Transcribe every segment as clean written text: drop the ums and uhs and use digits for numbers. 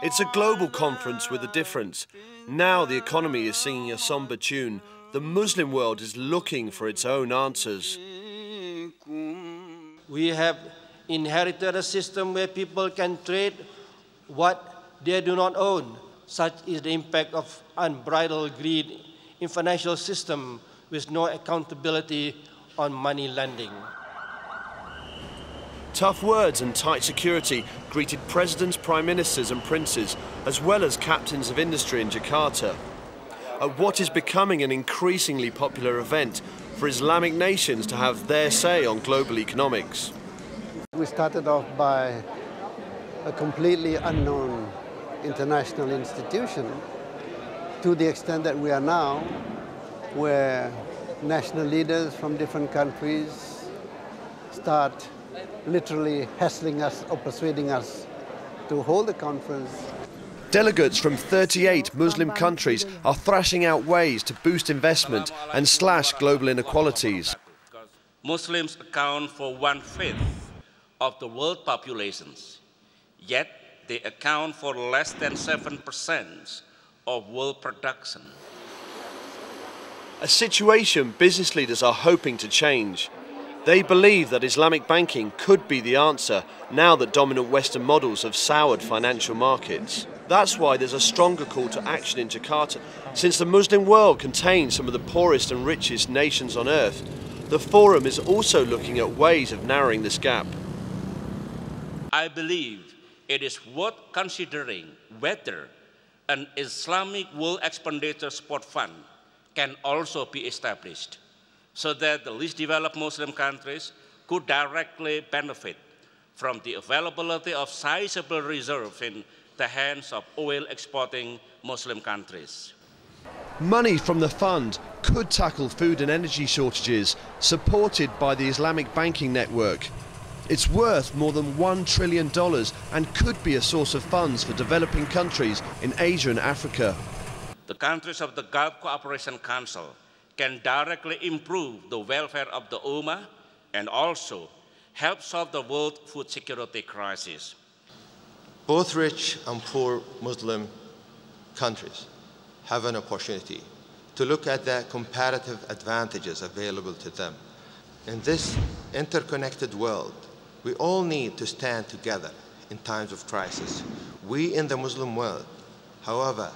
It's a global conference with a difference. Now the economy is singing a somber tune. The Muslim world is looking for its own answers. We have inherited a system where people can trade what they do not own. Such is the impact of unbridled greed in financial system with no accountability on money lending. Tough words and tight security greeted presidents, prime ministers and princes, as well as captains of industry in Jakarta, at what is becoming an increasingly popular event for Islamic nations to have their say on global economics. We started off by a completely unknown international institution to the extent that we are now, where national leaders from different countries start literally hassling us or persuading us to hold the conference. Delegates from 38 Muslim countries are thrashing out ways to boost investment and slash global inequalities. Muslims account for 1/5 of the world populations, yet they account for less than 7% of world production. A situation business leaders are hoping to change. They believe that Islamic banking could be the answer now that dominant Western models have soured financial markets. That's why there's a stronger call to action in Jakarta. Since the Muslim world contains some of the poorest and richest nations on earth, the forum is also looking at ways of narrowing this gap. I believe it is worth considering whether an Islamic World Expenditure Support Fund can also be established, so that the least developed Muslim countries could directly benefit from the availability of sizable reserves in the hands of oil-exporting Muslim countries. Money from the fund could tackle food and energy shortages, supported by the Islamic banking network. It's worth more than $1 trillion and could be a source of funds for developing countries in Asia and Africa. The countries of the Gulf Cooperation Council can directly improve the welfare of the Ummah and also help solve the world food security crisis. Both rich and poor Muslim countries have an opportunity to look at the comparative advantages available to them. In this interconnected world, we all need to stand together in times of crisis. We in the Muslim world, however,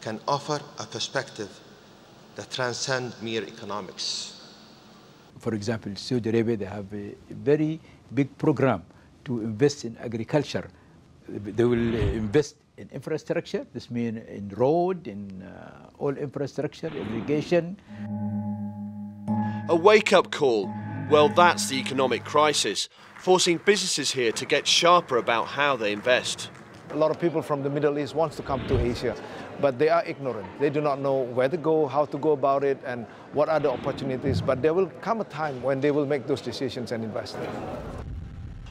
can offer a perspective that transcends mere economics. For example, Saudi Arabia, they have a very big program to invest in agriculture. They will invest in infrastructure. This means in road, in all infrastructure, irrigation. A wake-up call. Well, that's the economic crisis, forcing businesses here to get sharper about how they invest. A lot of people from the Middle East want to come to Asia, but they are ignorant. They do not know where to go, how to go about it, and what are the opportunities. But there will come a time when they will make those decisions and invest.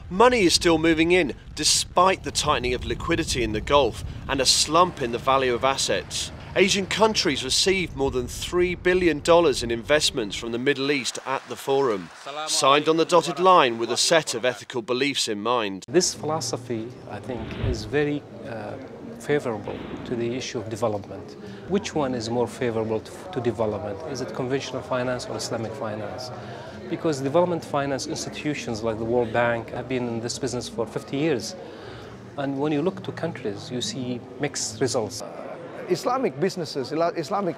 Money is still moving in, despite the tightening of liquidity in the Gulf and a slump in the value of assets. Asian countries received more than $3 billion in investments from the Middle East at the forum, signed on the dotted line with a set of ethical beliefs in mind. This philosophy, I think, is very favorable to the issue of development. Which one is more favorable to development? Is it conventional finance or Islamic finance? Because development finance institutions like the World Bank have been in this business for 50 years. And when you look to countries, you see mixed results. Islamic businesses, Islamic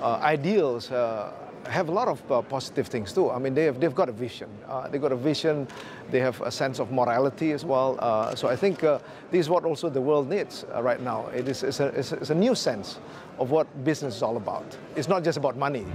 ideals have a lot of positive things too. I mean, they've got a vision. They've got a vision. They have a sense of morality as well. So I think this is what also the world needs right now. It's a new sense of what business is all about. It's not just about money.